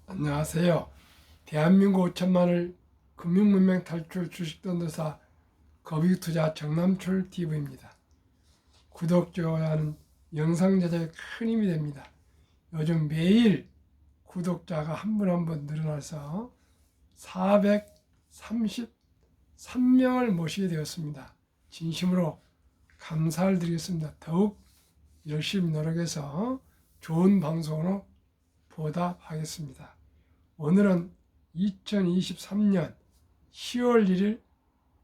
안녕하세요. 대한민국 5천만을 금융문명 탈출 주식던도사 거비투자 정남출 TV입니다. 구독, 좋아요는 영상 제작에 큰 힘이 됩니다. 요즘 매일 구독자가 한 분 한 분 늘어나서 433명을 모시게 되었습니다. 진심으로 감사를 드리겠습니다. 더욱 열심히 노력해서 좋은 방송으로 보답하겠습니다. 오늘은 2023년 10월 1일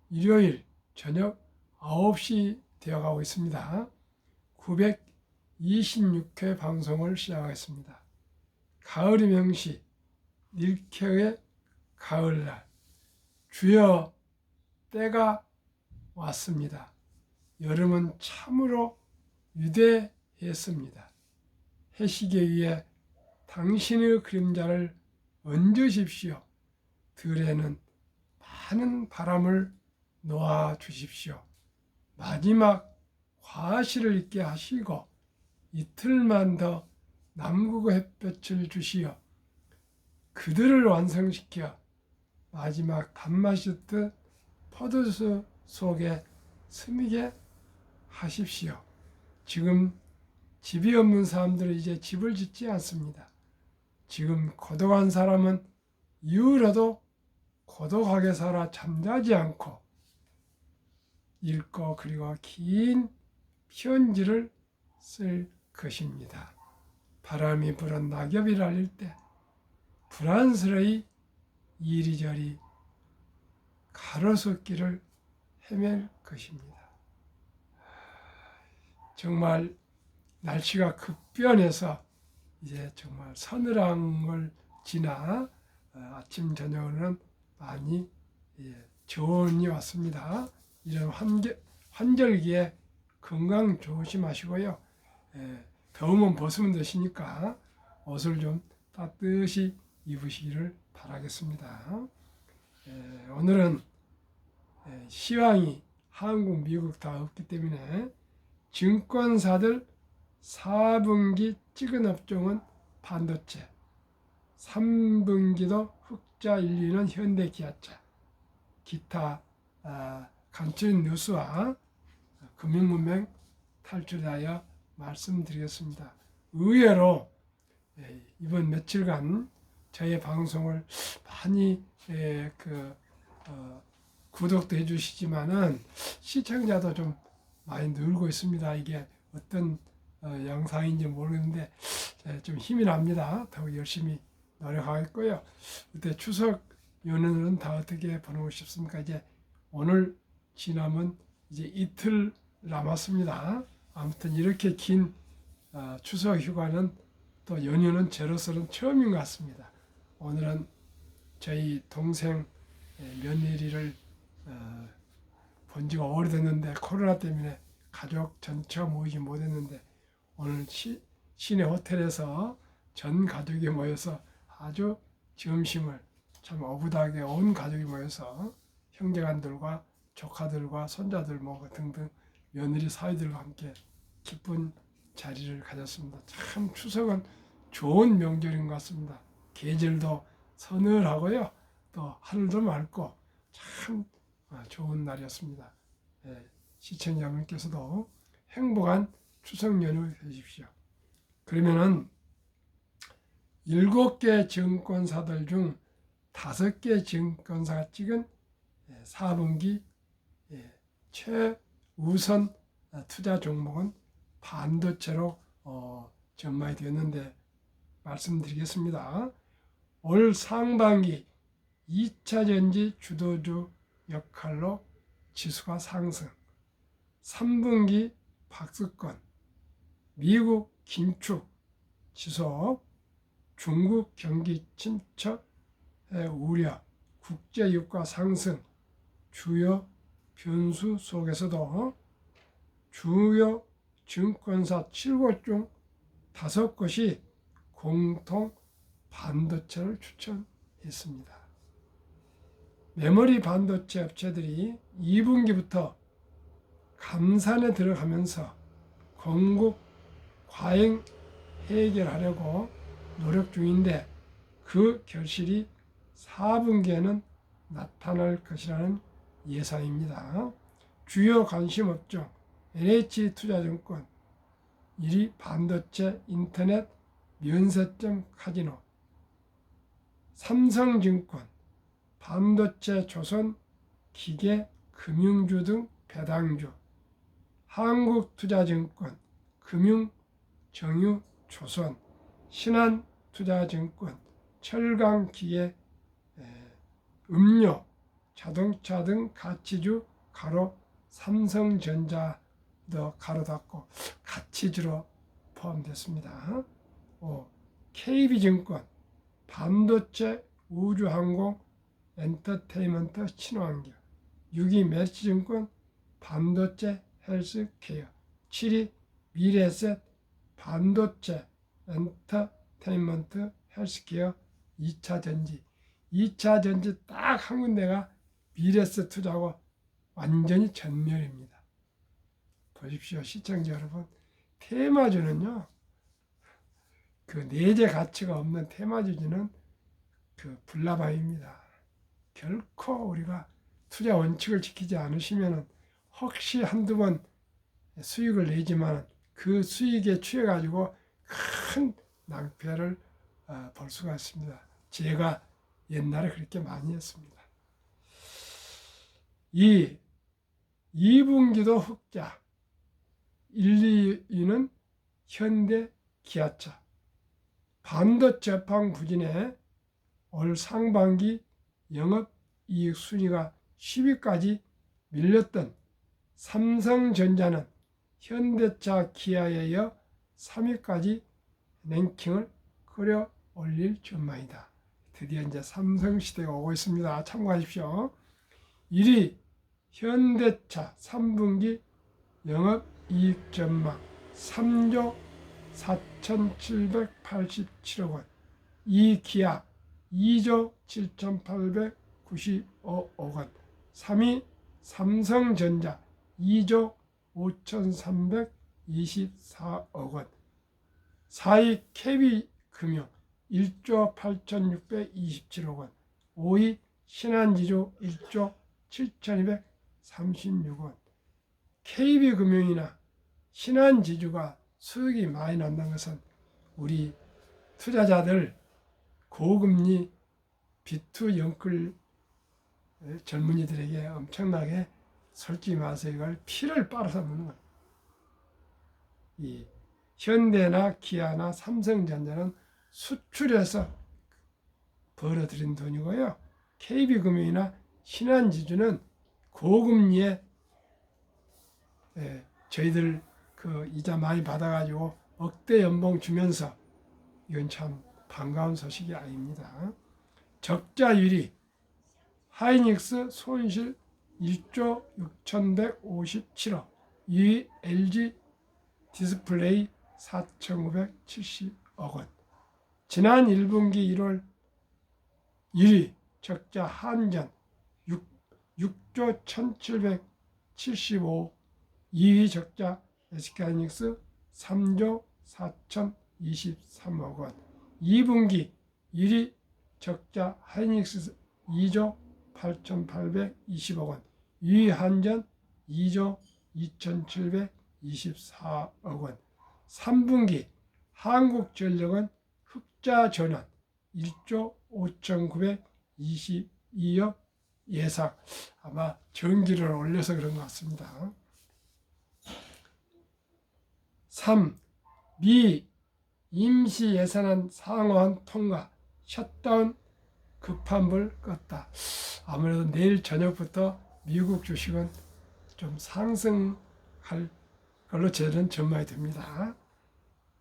일요일 저녁 9시 되어가고 있습니다. 926회 방송을 시작하겠습니다. 가을의 명시 닐케의 가을날, 주여 때가 왔습니다. 여름은 참으로 위대했습니다. 해시계 위에 당신의 그림자를 얹으십시오. 들에는 많은 바람을 놓아 주십시오. 마지막 과실을 있게 하시고 이틀만 더 남극의 햇볕을 주시어 그들을 완성시켜 마지막 단맛이 듯 포도주 속에 스미게 하십시오. 지금 집이 없는 사람들은 이제 집을 짓지 않습니다. 지금 고독한 사람은 이후로도 고독하게 살아 잠자지 않고 읽고 그리고 긴 편지를 쓸 것입니다. 바람이 불어 낙엽이 날릴 때 불안스러이 이리저리 가로수길을 헤맬 것입니다. 정말 날씨가 급변해서 이제 정말 서늘함을 지나 아침 저녁은 많이 저온이 왔습니다. 이런 환절기에 건강 조심하시고요. 더우면 벗으면 되시니까 옷을 좀 따뜻이 입으시기를 바라겠습니다. 오늘은 시황이 한국, 미국 다 없기 때문에 증권사들 4분기 찍은 업종은 반도체, 3분기도 흑자 1위는 현대기아차, 기타 간추린 뉴스와 금융문명 탈출하여 말씀드리겠습니다. 의외로 이번 며칠간 저의 방송을 많이 구독도 해주시지만은 시청자도 좀 많이 늘고 있습니다. 이게 어떤 영상인지 모르겠는데 좀 힘이 납니다. 더 열심히 노력하겠고요. 그때 추석 연휴는 다 어떻게 보내고 싶습니까? 이제 오늘 지나면 이제 이틀 남았습니다. 아무튼 이렇게 긴 추석 휴가는 또 연휴는 저로서는 처음인 것 같습니다. 오늘은 저희 동생 며느리를 본 지가 오래됐는데 코로나 때문에 가족 전체가 모이지 못했는데 오늘 시내 호텔에서 전 가족이 모여서 아주 점심을 참 어부다하게 온 가족이 모여서 형제간들과 조카들과 손자들 뭐 등등 며느리 사위들과 함께 기쁜 자리를 가졌습니다. 참 추석은 좋은 명절인 것 같습니다. 계절도 서늘하고요. 또 하늘도 맑고 참 좋은 날이었습니다. 시청자분께서도 행복한 추석 연휴 되십시오. 그러면은 7개 증권사들 중 5개 증권사가 찍은 4분기 최우선 투자 종목은 반도체로 전망이 되었는데 말씀드리겠습니다. 올 상반기 2차전지 주도주 역할로 지수가 상승, 3분기 박스권, 미국 긴축 지속, 중국 경기 침체의 우려, 국제유가 상승, 주요 변수 속에서도 주요 증권사 7곳 중 5곳이 공통 반도체를 추천했습니다. 메모리 반도체 업체들이 2분기부터 감산에 들어가면서 공급 과잉 해결하려고 노력 중인데 그 결실이 4분기에는 나타날 것이라는 예상입니다. 주요 관심 업종 NH투자증권 1위 반도체, 인터넷, 면세점, 카지노. 삼성증권 반도체, 조선, 기계, 금융주 등 배당주. 한국투자증권 금융, 정유, 조선. 신한투자증권 철강, 기계, 음료, 자동차 등 가치주 가로 삼성전자도 가로 닫고 가치주로 포함됐습니다. 5. KB증권 반도체, 우주항공, 엔터테인먼트, 친환경. 6위 메리츠증권 반도체, 헬스케어. 7위 미래에셋 반도체, 엔터테인먼트, 헬스케어, 2차전지. 2차전지 딱 한 군데가 미래에셋 투자하고 완전히 전멸입니다. 보십시오. 시청자 여러분, 테마주는요, 그 내재 가치가 없는 테마주는 그 불나방입니다. 결코 우리가 투자 원칙을 지키지 않으시면 혹시 한두 번 수익을 내지만 그 수익에 취해 가지고 큰 낭패를 볼 수가 있습니다. 제가 옛날에 그렇게 많이 했습니다. 2분기도 흑자. 1, 2위는 현대, 기아차. 반도체 업황 부진에 올 상반기 영업이익 순위가 10위까지 밀렸던 삼성전자는 현대차, 기아에 이어 3위까지 랭킹을 끌어올릴 전망이다. 드디어 이제 삼성시대가 오고 있습니다. 참고하십시오. 1위 현대차 3분기 영업이익 전망 3조 4,787억 원. 2위 기아 2조 7,895억 원. 3위 삼성전자 2조 5,324억 원. 4위 KB금융 1조 8,627억 원. 5위 신한지주 1조 7,236억 원. KB금융이나 신한지주가 수익이 많이 난다는 것은 우리 투자자들 고금리 비투 영끌 젊은이들에게 엄청나게 솔직히 말해서 이걸 피를 빨아서 먹는 거예요. 이 현대나 기아나 삼성전자는 수출해서 벌어들인 돈이고요. KB금융이나 신한지주는 고금리에 저희들 그 이자 많이 받아가지고 억대 연봉 주면서 이건 참 반가운 소식이 아닙니다. 적자율이 하이닉스 손실 1조 6,157억, 2위 LG 디스플레이 4,570억 원. 지난 1분기 1월 1위 적자 한전 6조 1,775억, 2위 적자 SK하이닉스 3조 4,023억 원. 2분기 1위 적자 하이닉스 2조 8,820억 원. 2위 한전 2조 2,724억 원. 3분기 한국전력은 흑자 전환 1조 5,922억 예상. 아마 전기를 올려서 그런 것 같습니다. 3. 미 임시 예산안 상원 통과, 셧다운 급한불 껐다. 아무래도 내일 저녁부터 미국 주식은 좀 상승할 걸로 저는 전망이 됩니다.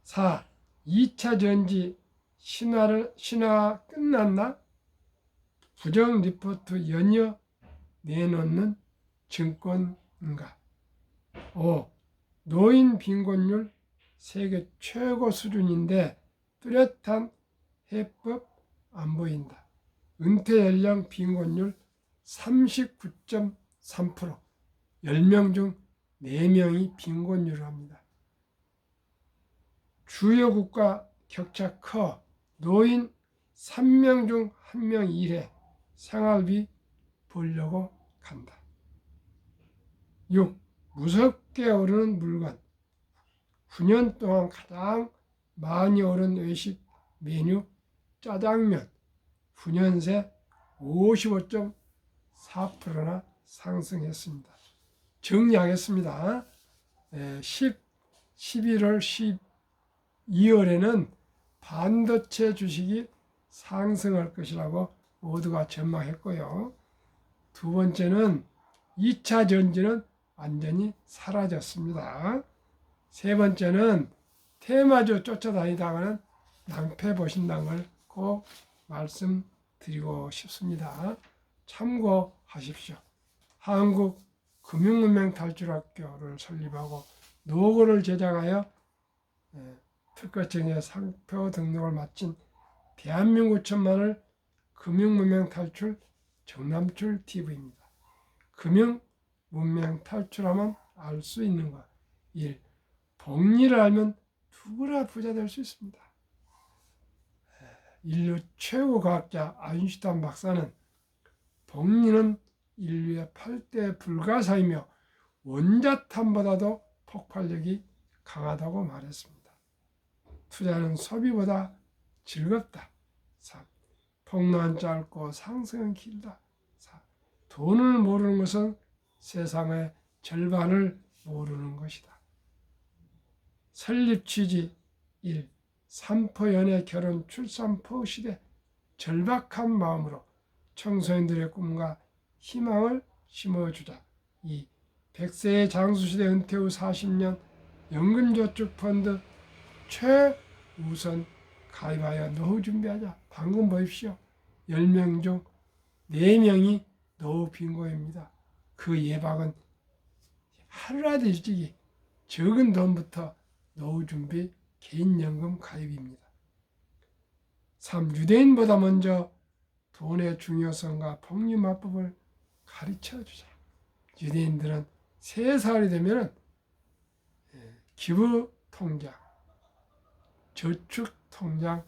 4. 2차 전지 신화 끝났나? 부정 리포트 연이어 내놓는 증권가. 5. 노인 빈곤율 세계 최고 수준인데 뚜렷한 해법 안 보인다. 은퇴 연령 빈곤율 39.3%. 10명 중 4명이 빈곤율을 합니다. 주요 국가 격차 커. 노인 3명 중 1명 일해 생활비 벌려고 간다. 6. 무섭게 오르는 물건. 9년 동안 가장 많이 오른 외식 메뉴 짜장면. 9년 새 55.4%나 상승했습니다. 정리하겠습니다. 11월 12월에는 반도체 주식이 상승할 것이라고 모두가 전망했고요. 두 번째는 2차 전지는 완전히 사라졌습니다. 세 번째는 테마주 쫓아다니다가는 낭패 보신다는 걸 꼭 말씀드리고 싶습니다. 참고하십시오. 한국금융문명 탈출학교를 설립하고 노고를 제작하여 특허청에 상표 등록을 마친 대한민국 천만을 금융문명 탈출 정남출 TV입니다. 금융문명 탈출하면 알 수 있는 것. 1. 복리를 알면 누구나 부자 될 수 있습니다. 인류 최고 과학자 아인슈타인 박사는 복리는 인류의 8대 불가사이며 원자탄보다도 폭발력이 강하다고 말했습니다. 투자는 소비보다 즐겁다. 3. 폭로는 짧고 상승은 길다. 4. 돈을 모르는 것은 세상의 절반을 모르는 것이다. 설립 취지 1. 삼포 연애 결혼 출산포 시대 절박한 마음으로 청소년들의 꿈과 희망을 심어주자. 2. 100세의 장수시대 은퇴 후 40년 연금저축펀드 최우선 가입하여 노후 준비하자. 방금 보십시오. 10명 중 4명이 노후 빈곤입니다. 그 예방은 하루라도 일찍이 적은 돈부터 노후 준비 개인연금 가입입니다. 3. 유대인보다 먼저 돈의 중요성과 복리마법을 가르쳐주자. 유대인들은 3살이 되면 기부통장, 저축통장,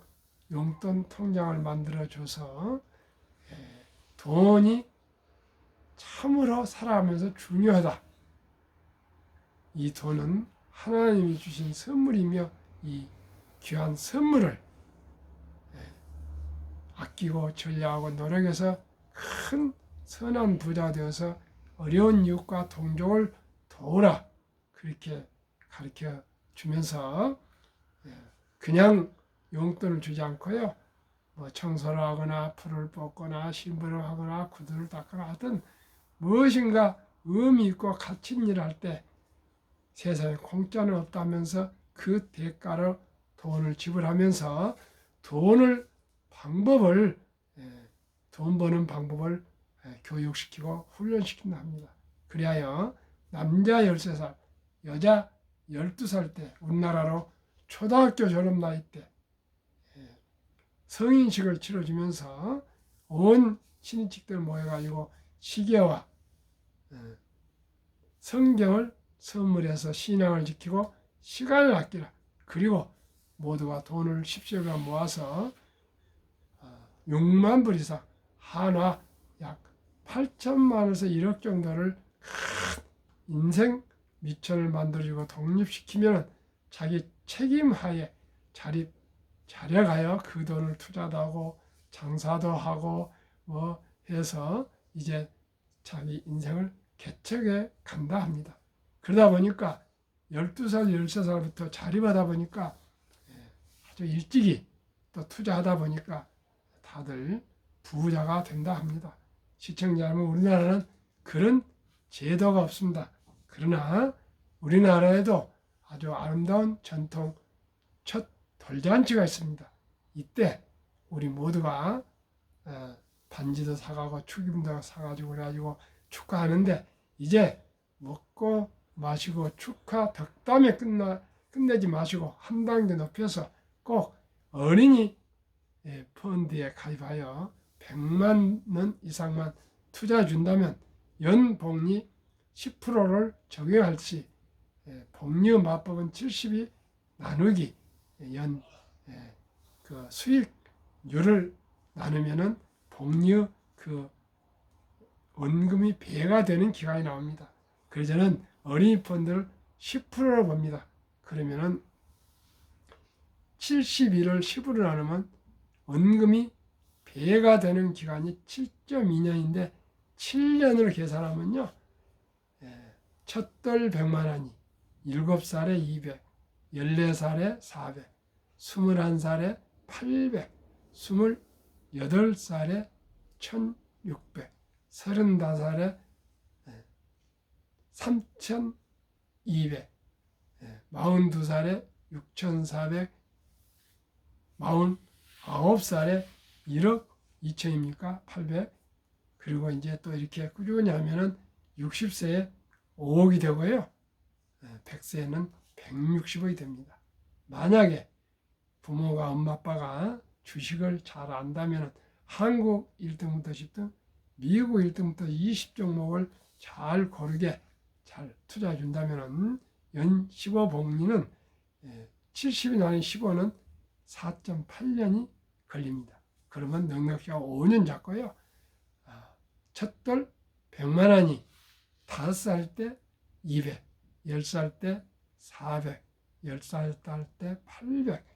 용돈통장을 만들어줘서 돈이 참으로 살아가면서 중요하다. 이 돈은 하나님이 주신 선물이며 이 귀한 선물을 아끼고 전략하고 노력해서 큰 선한 부자 되어서 어려운 이웃과 동족을 도우라. 그렇게 가르쳐 주면서 그냥 용돈을 주지 않고요. 뭐 청소를 하거나 풀을 뽑거나 신부를 하거나 구두를 닦거나 하든 무엇인가 의미 있고 가치 있는 일을 할 때 세상에 공짜는 없다면서 그 대가로 돈을 지불하면서 돈 버는 방법을 교육시키고 훈련시킨다 합니다. 그리하여 남자 13살, 여자 12살 때 우리나라로 초등학교 졸업 나이 때 성인식을 치러주면서 온 친인척들 모여가지고 시계와 성경을 선물해서 신앙을 지키고 시간을 아끼라. 그리고 모두가 돈을 10시간 모아서 6만 불 이상 한화 약 8천만 원에서 1억 정도를 큰 인생 미천을 만들어주고 독립시키면 자기 책임하에 자력하여 그 돈을 투자도 하고 장사도 하고 뭐 해서 이제 자기 인생을 개척해 간다 합니다. 그러다 보니까 12살, 13살부터 자립하다 보니까 아주 일찍이 또 투자하다 보니까 다들 부자가 된다 합니다. 시청자 여러분, 우리나라는 그런 제도가 없습니다. 그러나 우리나라에도 아주 아름다운 전통 첫 돌잔치가 있습니다. 이때 우리 모두가 반지도 사가고 축임도 사가지고 그래가지고 축하하는데 이제 먹고 마시고 축하 덕담에 끝내지 마시고 한 단계 높여서 꼭 어린이 펀드에 가입하여 100만 원 이상만 투자해 준다면 연복리 10%를 적용할 시 복리 마법은 70이 나누기 연 그 수익률을 나누면은 복리 그 원금이 배가 되는 기간이 나옵니다. 그래서 저는 어린이 펀드를 10%로 봅니다. 그러면은 71을 10으로 나누면 원금이 배가 되는 기간이 7.2년인데 7년으로 계산하면요. 첫돌 100만 원이 7살에 200, 14살에 400, 21살에 800, 28살에 1600, 35살에 3200, 42살에 6400, 49살에 1억 2천입니까? 800. 그리고 이제 또 이렇게 꾸준히 하면은 60세에 5억이 되고요. 100세에는 160억이 됩니다. 만약에 부모가 엄마 아빠가 주식을 잘 안다면 한국 1등부터 10등, 미국 1등부터 20종목을 잘 고르게 잘 투자해 준다면 연 15복리는 70이 나는 15는 4.8년이 걸립니다. 그러면 능력치가 5년 잡고요. 첫돌 100만 원이 5살 때 200, 10살 때 400, 10살 때 800,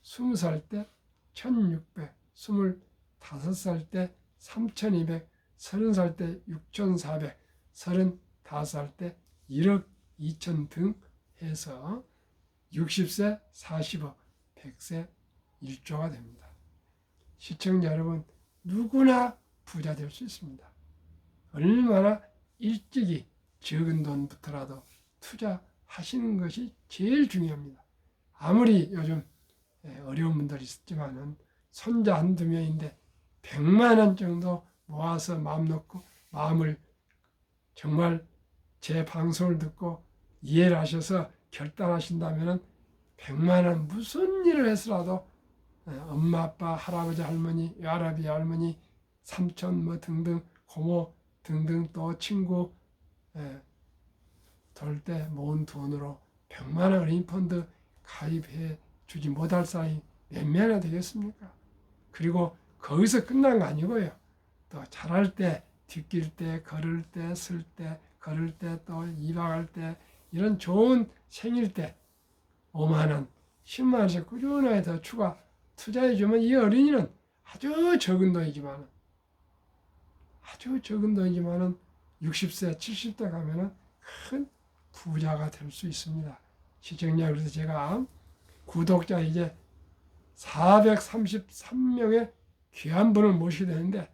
20살 때 1600, 25살 때 3200, 30살 때 6400, 35살 때 1억 2천 등 해서 60세 40억, 100세 1조가 됩니다. 시청자 여러분, 누구나 부자 될 수 있습니다. 얼마나 일찍이 적은 돈부터라도 투자하시는 것이 제일 중요합니다. 아무리 요즘 어려운 분들이 있지만은 손자 한두 명인데 100만 원 정도 모아서 마음 놓고 마음을 정말 제 방송을 듣고 이해를 하셔서 결단하신다면 100만 원 무슨 일을 해서라도 엄마 아빠 할아버지 할머니 외할아버지 할머니 삼촌 뭐 등등 고모 등등 또 친구 돌 때 모은 돈으로 100만 원 어린이 펀드 가입해 주지 못할 사람이 몇 명이나 되겠습니까? 그리고 거기서 끝난 거 아니고요. 또 잘할 때, 뒷길 때, 걸을 때, 쓸 때, 걸을 때, 또 이박할 때, 이런 좋은 생일 때 5만 원, 10만 원씩 꾸준하게 더 추가 투자해 주면 이 어린이는 아주 적은 돈이지만은 60세, 70대 가면은 큰 부자가 될 수 있습니다. 시청자, 그래서 제가 구독자 이제 433명의 귀한 분을 모시게 되는데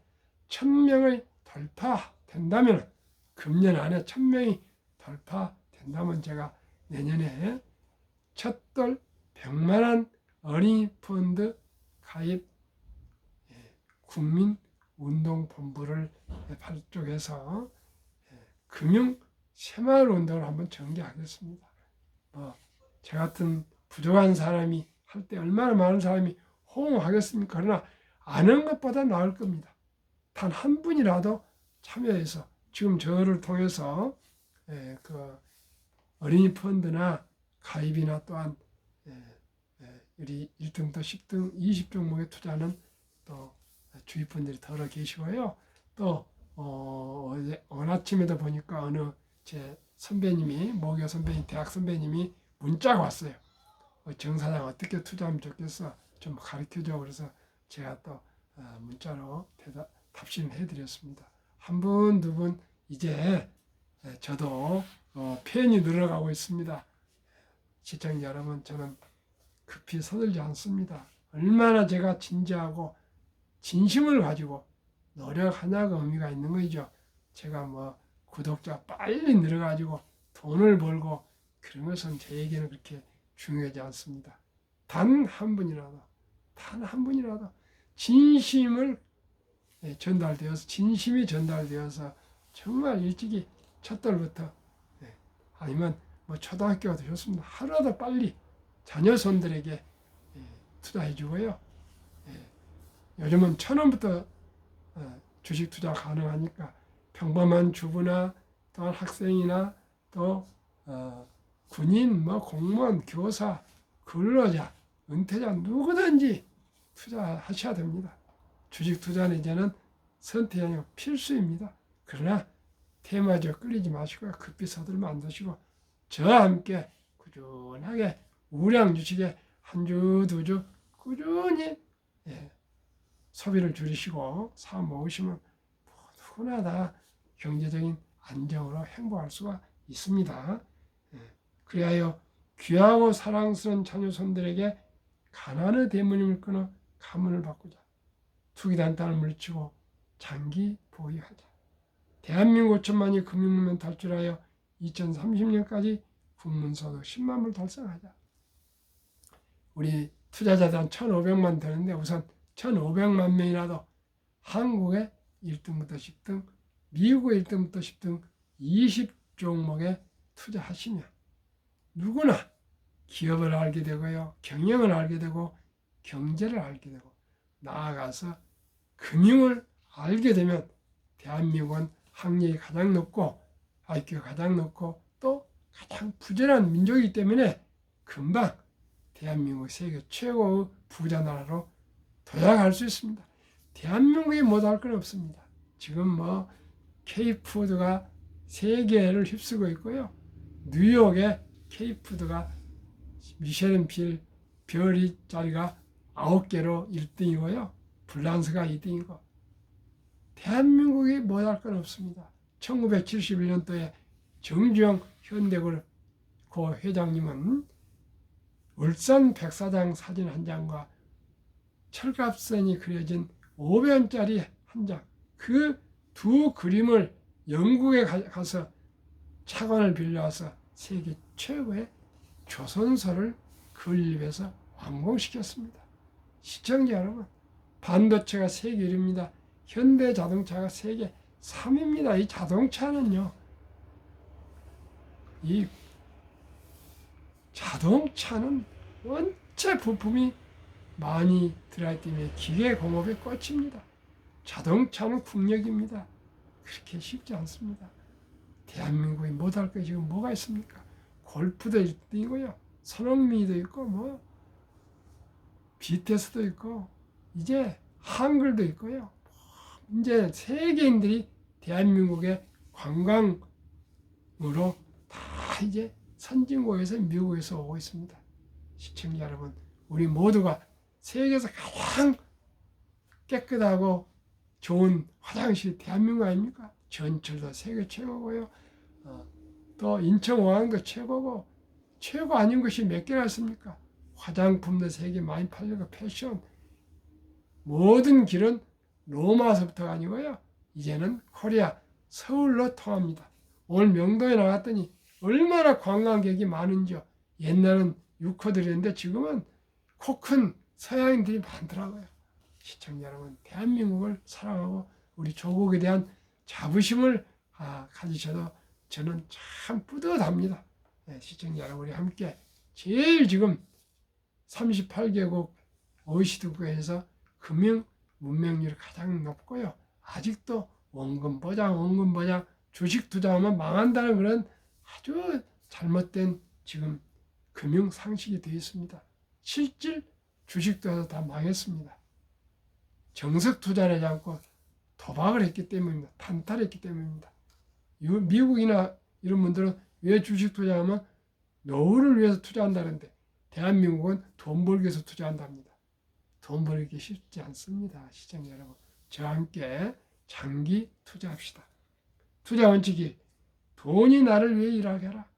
1000명의 돌파된다면 금년 안에 1000명이 돌파된다면 제가 내년에 첫돌 100만 원 어린이 펀드 가입 국민운동본부를 발족해서 금융 새마을 운동을 한번 전개하겠습니다. 저 같은 부족한 사람이 할 때 얼마나 많은 사람이 호응하겠습니까? 그러나 아는 것보다 나을 겁니다. 단 한 분이라도 참여해서 지금 저를 통해서 그 어린이 펀드나 가입이나 또한 우리 1등부터 10등 20종목에 투자하는 또 주위 분들이 더러 계시고요. 또 오늘 아침에도 보니까 어느 제 선배님이 모교 선배님 대학 선배님이 문자가 왔어요. 정 사장 어떻게 투자하면 좋겠어? 좀 가르쳐줘. 그래서 제가 또 문자로 답신해 드렸습니다. 한 분, 두 분 이제 저도 팬이 늘어가고 있습니다. 시청자 여러분, 저는 급히 서둘지 않습니다. 얼마나 제가 진지하고 진심을 가지고 노력하냐가 의미가 있는 거죠. 제가 구독자 빨리 늘어가지고 돈을 벌고 그런 것은 저에게는 그렇게 중요하지 않습니다. 단 한 분이라도 진심이 전달되어서 정말 일찍이 첫달부터 아니면 초등학교가 되셨습니다. 하루라도 빨리 자녀 손들에게 투자해 주고요. 요즘은 1,000원부터 주식 투자 가능하니까 평범한 주부나 또한 학생이나 또 군인, 공무원, 교사, 근로자, 은퇴자 누구든지 투자하셔야 됩니다. 주식 투자는 이제는 선택이 아니고 필수입니다. 그러나 테마주에 끌리지 마시고 급히 서둘면 안 되시고 저와 함께 꾸준하게 우량 주식에 한 주, 두 주 꾸준히 소비를 줄이시고 사 모으시면 누구나 다 경제적인 안정으로 행복할 수가 있습니다. 그리하여 귀하고 사랑스러운 자녀 손들에게 가난의 대문임을 끊어 가문을 바꾸자. 투기단단을 물리치고 장기 보유하자. 대한민국 5천만이 금융문명 탈출하여 2030년까지 국민소득 10만 불 달성하자. 우리 투자자들 한 1,500만 되는데 우선 1,500만 명이라도 한국의 1등부터 10등, 미국의 1등부터 10등 20종목에 투자하시면 누구나 기업을 알게 되고요. 경영을 알게 되고 경제를 알게 되고 나아가서 금융을 알게 되면 대한민국은 학력이 가장 높고 IQ가 가장 높고 또 가장 부지런한 민족이기 때문에 금방 대한민국 세계 최고의 부자 나라로 도약할 수 있습니다. 대한민국이 못할 건 없습니다. 지금 뭐 K푸드가 세계를 휩쓰고 있고요. 뉴욕의 K푸드가 미쉐린 별이 자리가 9개로 1등이고요. 불란스가 2등이고 대한민국이 못할 건 없습니다. 1971년도에 정주영 현대그룹 고 회장님은 울산 백사장 사진 한 장과 철갑선이 그려진 500원짜리 한 장, 그 두 그림을 영국에 가서 차관을 빌려와서 세계 최고의 조선소를 건립해서 완공시켰습니다. 시청자 여러분, 반도체가 세계 1위입니다. 현대자동차가 세계 3위입니다. 이 자동차는요, 이 자동차는 원체 부품이 많이 들어있기 때문에 기계공업의 꽃입니다. 자동차는 국력입니다. 그렇게 쉽지 않습니다. 대한민국이 못할 게 지금 뭐가 있습니까? 골프도 1등이고요. 손흥민도 있고 뭐 BTS도 있고 이제 한글도 있고요. 이제 세계인들이 대한민국의 관광으로 다 이제 선진국에서 미국에서 오고 있습니다. 시청자 여러분, 우리 모두가 세계에서 가장 깨끗하고 좋은 화장실이 대한민국 아닙니까? 전철도 세계 최고고요. 또 인천공항도 최고고 최고 아닌 것이 몇 개나 있습니까? 화장품도 세계 많이 팔리고 패션 모든 길은 로마서부터가 아니고요. 이제는 코리아 서울로 통합니다. 오늘 명동에 나갔더니 얼마나 관광객이 많은지요. 옛날은 유코들이었는데 지금은 코 큰 서양인들이 많더라고요. 시청자 여러분, 대한민국을 사랑하고 우리 조국에 대한 자부심을 가지셔도 저는 참 뿌듯합니다. 시청자 여러분, 우리 함께 제일 지금 38개국 OECD국에서 금융 문명률이 가장 높고요. 아직도 원금 보장, 주식 투자하면 망한다는 그런 아주 잘못된 지금 금융 상식이 되어 있습니다. 실질 주식 투자도 다 망했습니다. 정석 투자를 하지 않고 도박을 했기 때문입니다. 탄탈했기 때문입니다. 미국이나 이런 분들은 왜 주식 투자하면 노후를 위해서 투자한다는데 대한민국은 돈 벌기 위해서 투자한답니다. 돈 벌기 쉽지 않습니다. 시청자 여러분, 저와 함께 장기 투자합시다. 투자 원칙이 돈이 나를 위해 일하게 하라.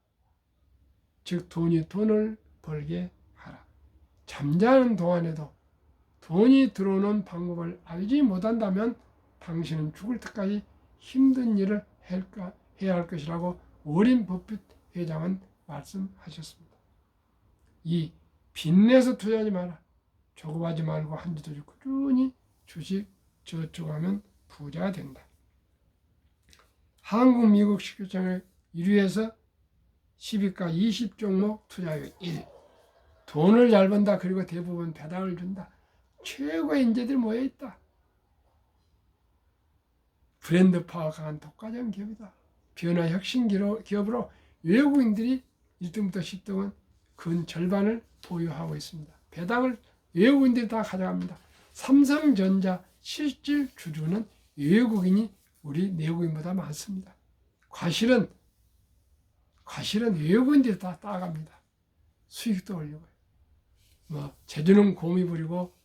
즉 돈이 돈을 벌게 하라. 잠자는 동안에도 돈이 들어오는 방법을 알지 못한다면 당신은 죽을 때까지 힘든 일을 해야 할 것이라고 워렌 버핏 회장은 말씀하셨습니다. 이 빚내서 투자하지 마라. 조급하지 말고 한 주도 꾸준히 주식 저축하면 부자가 된다. 한국 미국 시큐장을 1위에서 10위가 20종목 투자율 1. 돈을 잘 번다. 그리고 대부분 배당을 준다. 최고의 인재들이 모여있다. 브랜드 파워 강한 독과점 기업이다. 변화 혁신 기업으로 외국인들이 1등부터 10등은 근 절반을 보유하고 있습니다. 배당을 외국인들이 다 가져갑니다. 삼성전자 실질 주주는 외국인이 우리 내국인보다 많습니다. 과실은 외국인들이 다 따갑니다. 수익도 올리고, 제주는 곰이 부리고,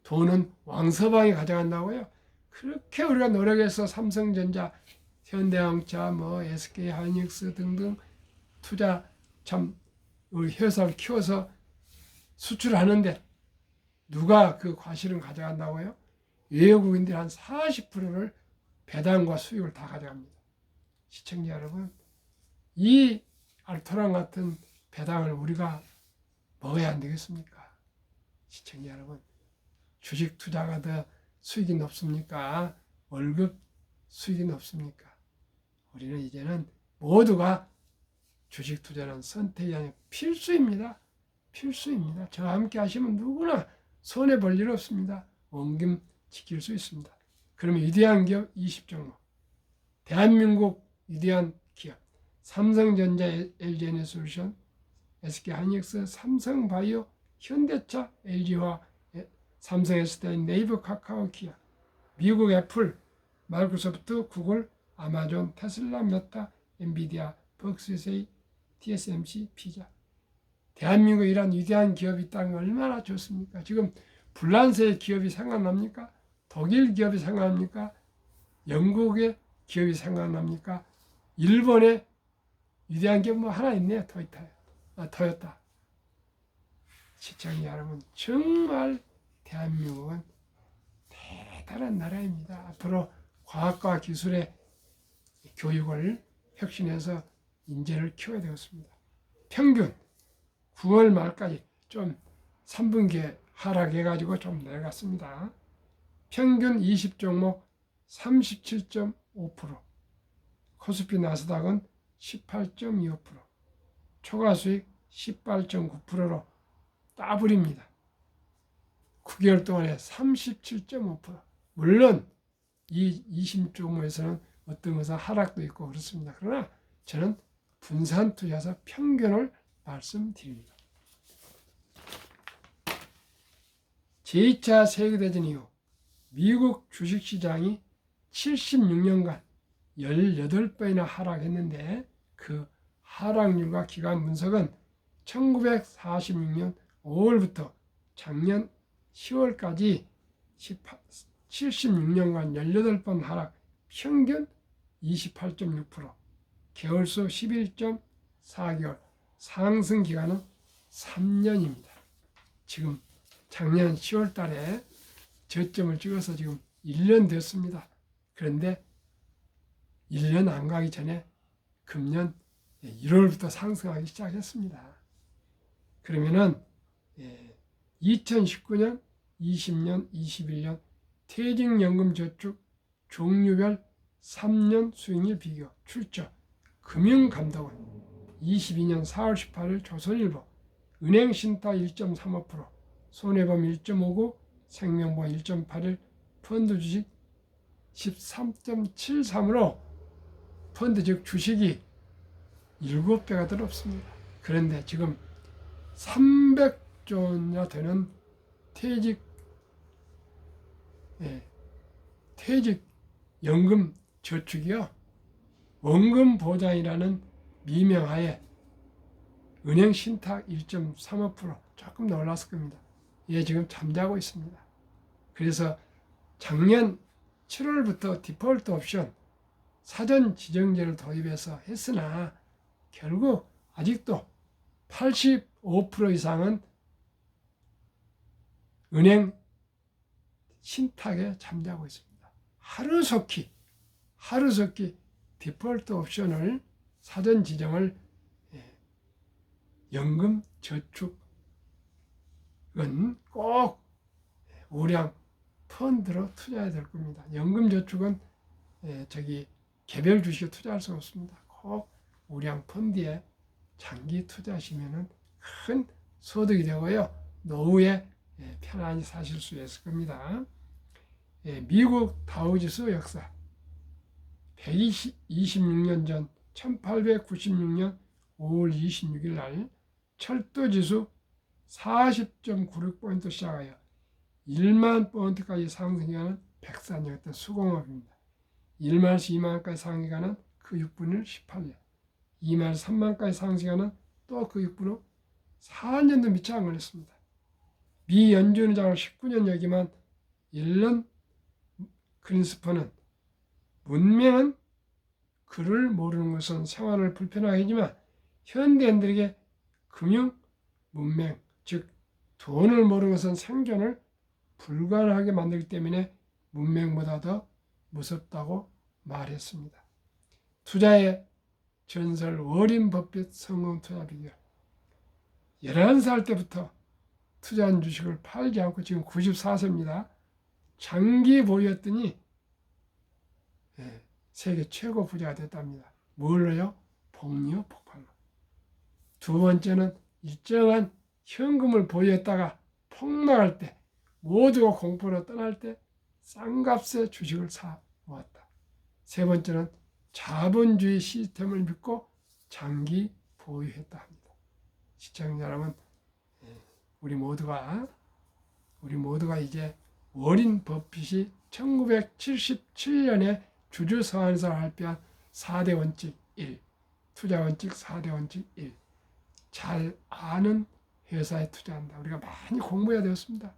돈은 왕서방이 가져간다고요. 그렇게 우리가 노력해서 삼성전자, 현대자동차, SK하이닉스 등등 투자 우리 회사를 키워서 수출하는데 누가 그 과실은 가져간다고요? 외국인들이 한 40%를 배당과 수익을 다 가져갑니다. 시청자 여러분, 이 알토란 같은 배당을 우리가 먹어야 안 되겠습니까? 시청자 여러분, 주식 투자가 더 수익이 높습니까? 월급 수익이 높습니까? 우리는 이제는 모두가 주식 투자는 선택이 아니라 필수입니다. 필수입니다. 저와 함께 하시면 누구나 손해볼 일 없습니다. 원금 지킬 수 있습니다. 그러면 위대한 기업 20종목, 대한민국 위대한 기업, 삼성전자, LG에너지솔루션, SK하이닉스, 삼성바이오, 현대차, LG화, 삼성에스테인, 네이버, 카카오, 기아, 미국 애플, 마이크로소프트, 구글, 아마존, 테슬라, 메타, 엔비디아, 벅스세이, TSMC, 피자. 대한민국 이란 위대한 기업이 있다는 게 얼마나 좋습니까? 지금 불란서의 기업이 생각납니까? 독일 기업이 생각납니까? 영국의 기업이 생각납니까? 일본의 위대한 기업 하나 있네요. 토요타. 시청자 여러분, 정말 대한민국은 대단한 나라입니다. 앞으로 과학과 기술의 교육을 혁신해서 인재를 키워야 되겠습니다. 평균 9월 말까지 좀 3분기에 하락해가지고 좀 내려갔습니다. 평균 20종목 37.5%, 코스피 나스닥은 18.25%, 초과수익 18.9%로 따블입니다. 9개월 동안에 37.5%. 물론 이 20종목에서는 어떤 것은 하락도 있고 그렇습니다. 그러나 저는 분산 투자에서 평균을 말씀드립니다. 제2차 세계대전 이후 미국 주식시장이 76년간 18번이나 하락했는데 그 하락률과 기간 분석은 1946년 5월부터 작년 10월까지 76년간 18번 하락, 평균 28.6%, 개월수 11.4개월, 상승 기간은 3년입니다. 지금 작년 10월 달에 저점을 찍어서 지금 1년 됐습니다. 그런데 1년 안 가기 전에 금년 1월부터 상승하기 시작했습니다. 그러면은 2019년, 20년, 21년 퇴직연금 저축 종류별 3년 수익률 비교 출처 금융감독원 22년 4월 18일 조선일보 은행신탁 1.35%, 손해보험 1.59%, 생명보험 1.81%, 펀드 주식 13.73%로 펀드 즉 주식이 7배가 더 높습니다. 그런데 지금 300조나 되는 퇴직연금 저축이요. 원금 보장이라는 미명하에 은행 신탁 1.35% 조금 놀랐을 겁니다. 얘 지금 잠자고 있습니다. 그래서 작년 7월부터 디폴트 옵션 사전 지정제를 도입해서 했으나 결국 아직도 85% 이상은 은행 신탁에 잠자고 있습니다. 하루속히 디폴트 옵션을 사전 지정을 연금 저축은 꼭 우량 펀드로 투자해야 될 겁니다. 연금 저축은 개별 주식에 투자할 수 없습니다. 꼭 우량 펀드에 장기 투자하시면 큰 소득이 되고요. 노후에 편안히 사실 수 있을 겁니다. 미국 다우지수 역사 126년 전 1896년 5월 26일 날 철도지수 40.96포인트 시작하여 1만 본트까지 상승하는 백산이 어떤 수공업입니다. 1만에서 2만까지 상승하는 그 6분의 18년, 2만에서 3만까지 상승하는 또 그 6분의 4년도 미처 안 걸렸습니다. 미 연준의장을 19년 여기만 앨런 그린스펀은 문명은 글을 모르는 것은 생활을 불편하게 하지만 현대인들에게 금융 문명, 즉 돈을 모르는 것은 생존을 불가능하게 만들기 때문에 문명보다 더 무섭다고 말했습니다. 투자의 전설 워린 버핏 성공 투자 비결. 11살 때부터 투자한 주식을 팔지 않고 지금 94세입니다. 장기 보유했더니 세계 최고 부자가 됐답니다. 뭘로요? 복리후 폭발로. 두 번째는 일정한 현금을 보유했다가 폭락할 때 모두가 공포로 떠날 때 싼 값에 주식을 사 모았다. 세 번째는 자본주의 시스템을 믿고 장기 보유했다 합니다. 시청자 여러분, 우리 모두가 이제 워린 버핏이 1977년에 주주 서한에서 발표한 4대 원칙 1, 투자 원칙 4대 원칙 1, 잘 아는 회사에 투자한다. 우리가 많이 공부해야 되었습니다.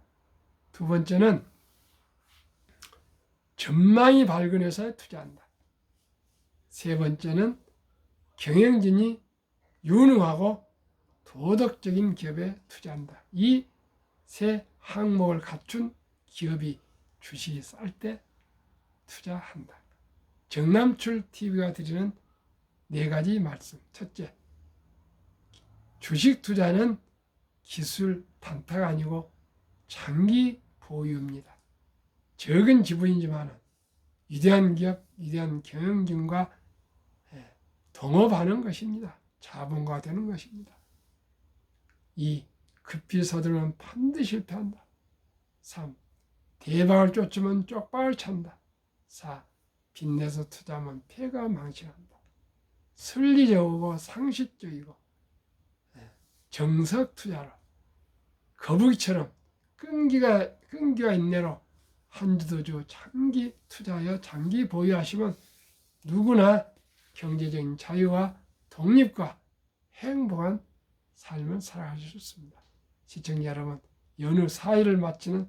두 번째는 전망이 밝은 회사에 투자한다. 세 번째는 경영진이 유능하고 도덕적인 기업에 투자한다. 이 세 항목을 갖춘 기업이 주식이 쌀 때 투자한다. 정남출 TV가 드리는 4가지 말씀. 첫째, 주식 투자는 기술 단타가 아니고 장기 보유입니다. 적은 지분이지만 위대한 기업, 위대한 경영진과 동업하는 것입니다. 자본가 되는 것입니다. 2. 급히 서두르면 반드시 실패한다. 3. 대박을 쫓으면 쪽박을 찬다. 4. 빚내서 투자하면 폐가 망신한다. 순리적이고 상식적이고 정석 투자로 거북이처럼 끈기와 인내로 한두 주 장기 투자하여 장기 보유하시면 누구나 경제적인 자유와 독립과 행복한 삶을 살아가실 수 있습니다. 시청자 여러분, 연휴 4일을 마치는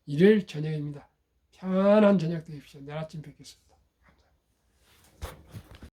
일요일 저녁입니다. 편안한 저녁 되십시오. 내일 아침 뵙겠습니다. 감사합니다.